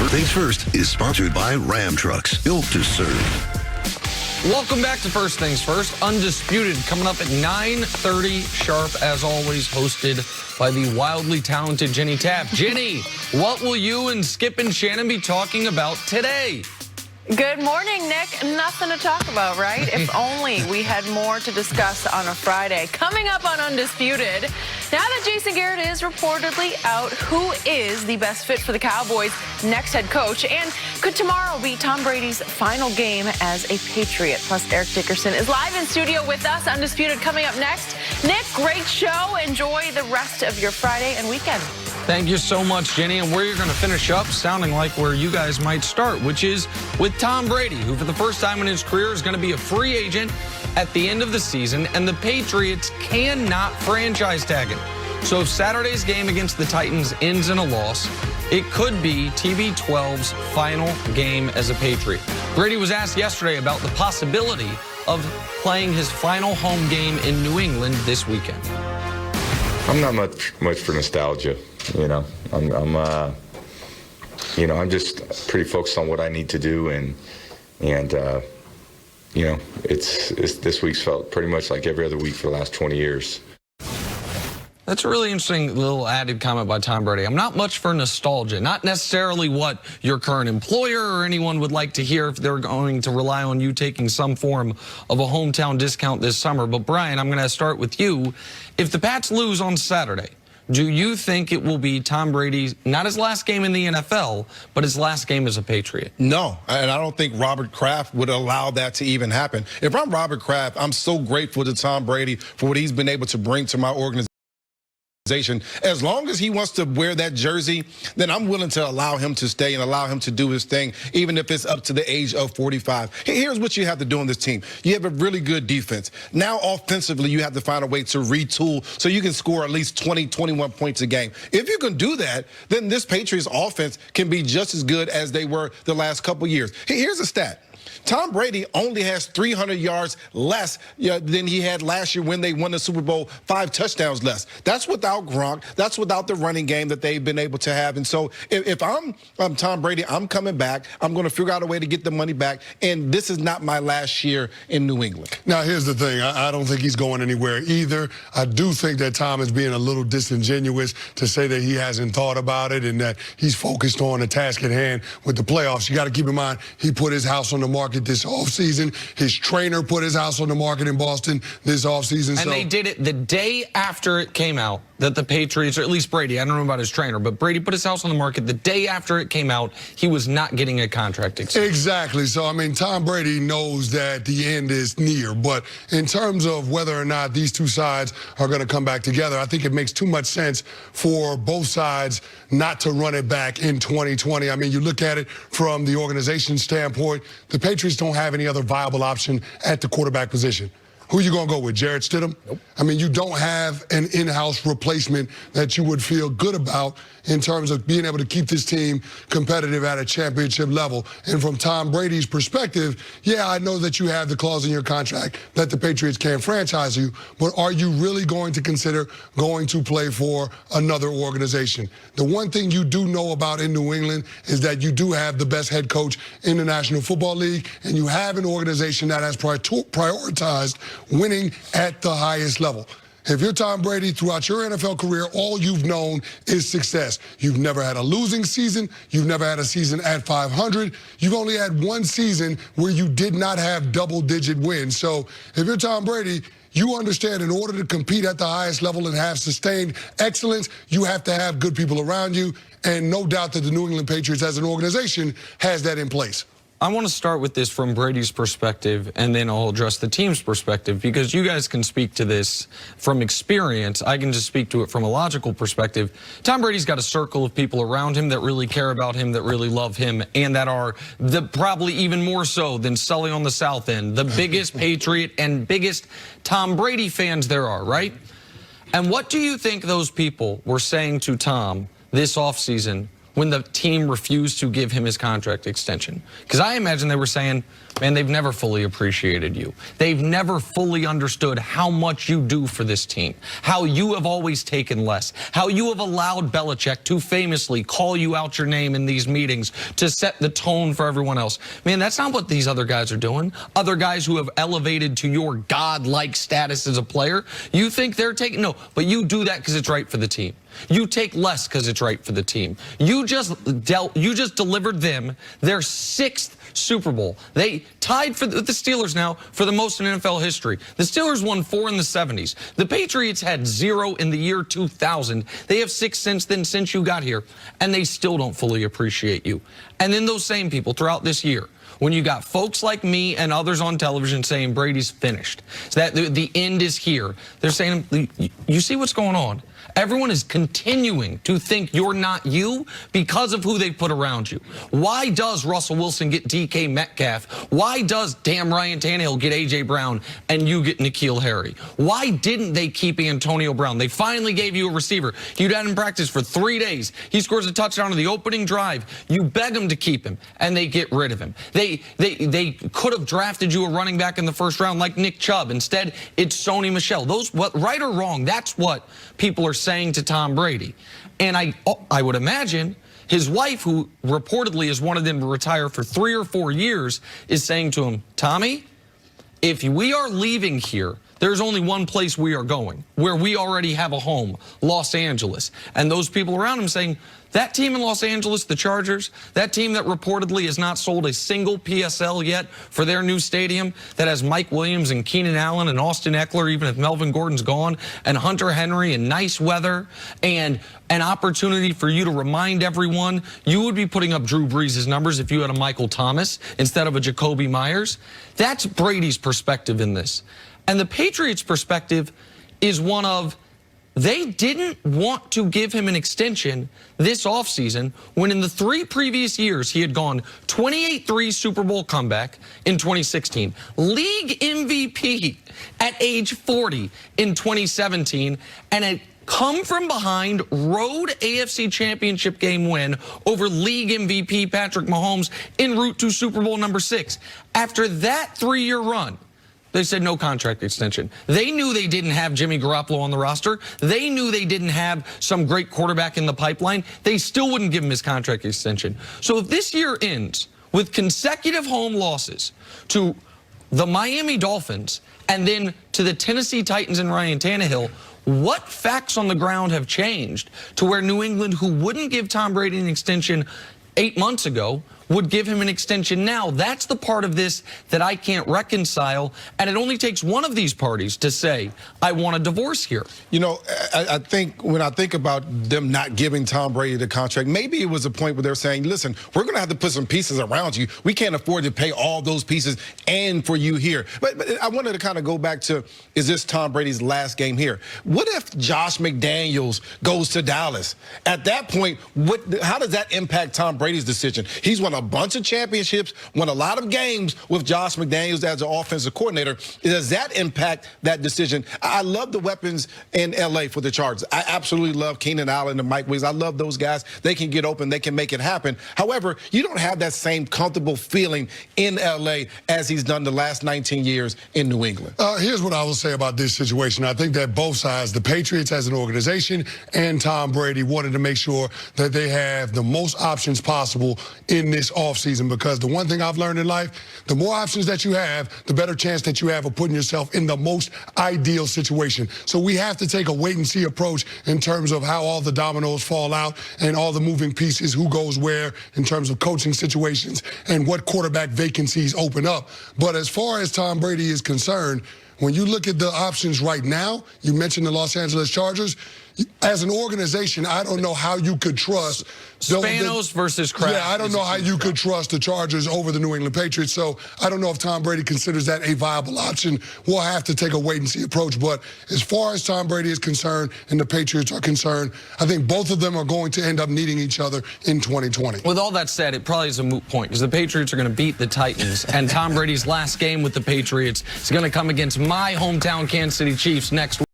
First Things First is sponsored by Ram Trucks, built to serve. Welcome back to First Things First. Undisputed coming up at 9:30 sharp, as always, hosted by the wildly talented Jenny Tapp. Jenny, what will you and Skip and Shannon be talking about today? Good morning, Nick. Nothing to talk about, right? If only we had more to discuss on a Friday. Coming up on Undisputed, now that Jason Garrett is reportedly out, who is the best fit for the Cowboys' next head coach? And could tomorrow be Tom Brady's final game as a Patriot? Plus, Eric Dickerson is live in studio with us. Undisputed coming up next. Nick, great show. Enjoy the rest of your Friday and weekend. Thank you so much, Jenny. And where you're going to finish up sounding like where you guys might start, which is with Tom Brady, who for the first time in his career is going to be a free agent at the end of the season, and the Patriots cannot franchise tag him. So if Saturday's game against the Titans ends in a loss, it could be TB12's final game as a Patriot. Brady was asked yesterday about the possibility of playing his final home game in New England this weekend. I'm not much for nostalgia, you know. I'm just pretty focused on what I need to do, and you know, it's this week's felt pretty much like every other week for the last 20 years. That's a really interesting little added comment by Tom Brady. I'm not much for nostalgia, not necessarily what your current employer or anyone would like to hear if they're going to rely on you taking some form of a hometown discount this summer. But Brian, I'm going to start with you. If the Pats lose on Saturday, do you think it will be Tom Brady's, not his last game in the NFL, but his last game as a Patriot? No, and I don't think Robert Kraft would allow that to even happen. If I'm Robert Kraft, I'm so grateful to Tom Brady for what he's been able to bring to my organization. As long as he wants to wear that jersey, then I'm willing to allow him to stay and allow him to do his thing, even if it's up to the age of 45. Here's what you have to do on this team. You have a really good defense. Now, offensively, you have to find a way to retool so you can score at least 20, 21 points a game. If you can do that, then this Patriots offense can be just as good as they were the last couple years. Here's a stat. Tom Brady only has 300 yards less than he had last year when they won the Super Bowl, 5 touchdowns less. That's without Gronk. That's without the running game that they've been able to have. And so if I'm Tom Brady, I'm coming back. I'm going to figure out a way to get the money back. And this is not my last year in New England. Now, here's the thing. I don't think he's going anywhere either. I do think that Tom is being a little disingenuous to say that he hasn't thought about it and that he's focused on the task at hand with the playoffs. You got to keep in mind, he put his house on the market this offseason. His trainer put his house on the market in Boston this offseason. And they did it the day after it came out that the Patriots, or at least Brady, I don't know about his trainer, but Brady put his house on the market the day after it came out. He was not getting a contract extension. Exactly. So, I mean, Tom Brady knows that the end is near. But in terms of whether or not these two sides are going to come back together, I think it makes too much sense for both sides not to run it back in 2020. I mean, you look at it from the organization standpoint, the Patriots don't have any other viable option at the quarterback position. Who are you going to go with, Jarrett Stidham? Nope. I mean, you don't have an in-house replacement that you would feel good about in terms of being able to keep this team competitive at a championship level. And from Tom Brady's perspective, yeah, I know that you have the clause in your contract that the Patriots can't franchise you, but are you really going to consider going to play for another organization? The one thing you do know about in New England is that you do have the best head coach in the National Football League, and you have an organization that has prioritized winning at the highest level. If you're Tom Brady, throughout your NFL career, all you've known is success. You've never had a losing season. You've never had a season at 500. You've only had one season where you did not have double-digit wins. So if you're Tom Brady, you understand in order to compete at the highest level and have sustained excellence, you have to have good people around you. And no doubt that the New England Patriots as an organization has that in place. I want to start with this from Brady's perspective, and then I'll address the team's perspective, because you guys can speak to this from experience. I can just speak to it from a logical perspective. Tom Brady's got a circle of people around him that really care about him, that really love him, and that are probably even more so than Sully on the South End, the biggest Patriot and biggest Tom Brady fans there are, right? And what do you think those people were saying to Tom this offseason when the team refused to give him his contract extension? Because I imagine they were saying, man, they've never fully appreciated you. They've never fully understood how much you do for this team, how you have always taken less, how you have allowed Belichick to famously call you out your name in these meetings to set the tone for everyone else. Man, that's not what these other guys are doing. Other guys who have elevated to your godlike status as a player, you think they're taking, no, but you do that because it's right for the team. You take less because it's right for the team. You just delivered them their 6th Super Bowl. They tied with the Steelers now for the most in NFL history. The Steelers won 4 in the 70s. The Patriots had 0 in the year 2000. They have 6 since then, since you got here, and they still don't fully appreciate you. And then those same people throughout this year, when you got folks like me and others on television saying Brady's finished, so that the end is here, they're saying, you see what's going on? Everyone is continuing to think you're not you because of who they put around you. Why does Russell Wilson get DK Metcalf? Why does damn Ryan Tannehill get A.J. Brown and you get N'Keal Harry? Why didn't they keep Antonio Brown? They finally gave you a receiver. You'd had him practice for 3 days. He scores a touchdown on the opening drive. You beg them to keep him, and they get rid of him. They could have drafted you a running back in the first round like Nick Chubb. Instead, it's Sony Michel. Those, right or wrong, that's what people are saying to Tom Brady. And I would imagine his wife, who reportedly has wanted him to retire for 3 or 4 years, is saying to him, Tommy, if we are leaving here, there's only one place we are going, where we already have a home, Los Angeles. And those people around him saying, that team in Los Angeles, the Chargers, that team that reportedly has not sold a single PSL yet for their new stadium, that has Mike Williams and Keenan Allen and Austin Eckler, even if Melvin Gordon's gone, and Hunter Henry and nice weather, and an opportunity for you to remind everyone you would be putting up Drew Brees' numbers if you had a Michael Thomas instead of a Jacoby Myers. That's Brady's perspective in this. And the Patriots' perspective is one of, they didn't want to give him an extension this offseason when in the 3 previous years he had gone 28-3 Super Bowl comeback in 2016, league MVP at age 40 in 2017, and a come from behind road AFC Championship game win over league MVP Patrick Mahomes en route to Super Bowl number 6. After that 3-year run, they said no contract extension. They knew they didn't have Jimmy Garoppolo on the roster. They knew they didn't have some great quarterback in the pipeline. They still wouldn't give him his contract extension. So if this year ends with consecutive home losses to the Miami Dolphins and then to the Tennessee Titans and Ryan Tannehill, what facts on the ground have changed to where New England, who wouldn't give Tom Brady an extension 8 months ago, would give him an extension now? That's the part of this that I can't reconcile, and it only takes one of these parties to say, I want a divorce here. You know, I think when I think about them not giving Tom Brady the contract, maybe it was a point where they're saying, listen, we're going to have to put some pieces around you. We can't afford to pay all those pieces and for you here. But I wanted to kind of go back to, is this Tom Brady's last game here? What if Josh McDaniels goes to Dallas? At that point, how does that impact Tom Brady's decision? He's won a bunch of championships, won a lot of games with Josh McDaniels as the offensive coordinator. Does that impact that decision? I love the weapons in L.A. for the Chargers. I absolutely love Keenan Allen and Mike Williams. I love those guys. They can get open. They can make it happen. However, you don't have that same comfortable feeling in L.A. as he's done the last 19 years in New England. Here's what I will say about this situation. I think that both sides, the Patriots as an organization and Tom Brady, wanted to make sure that they have the most options possible in this offseason, because the one thing I've learned in life, the more options that you have, the better chance that you have of putting yourself in the most ideal situation. So we have to take a wait-and-see approach in terms of how all the dominoes fall out and all the moving pieces, who goes where in terms of coaching situations and what quarterback vacancies open up. But as far as Tom Brady is concerned, when you look at the options right now, you mentioned the Los Angeles Chargers. As an organization, I don't know how you could trust Spanos versus Kraft. Yeah, I don't know how you could trust the Chargers over the New England Patriots. So I don't know if Tom Brady considers that a viable option. We'll have to take a wait-and-see approach. But as far as Tom Brady is concerned and the Patriots are concerned, I think both of them are going to end up needing each other in 2020. With all that said, it probably is a moot point because the Patriots are going to beat the Titans, and Tom Brady's last game with the Patriots is going to come against my hometown Kansas City Chiefs next week.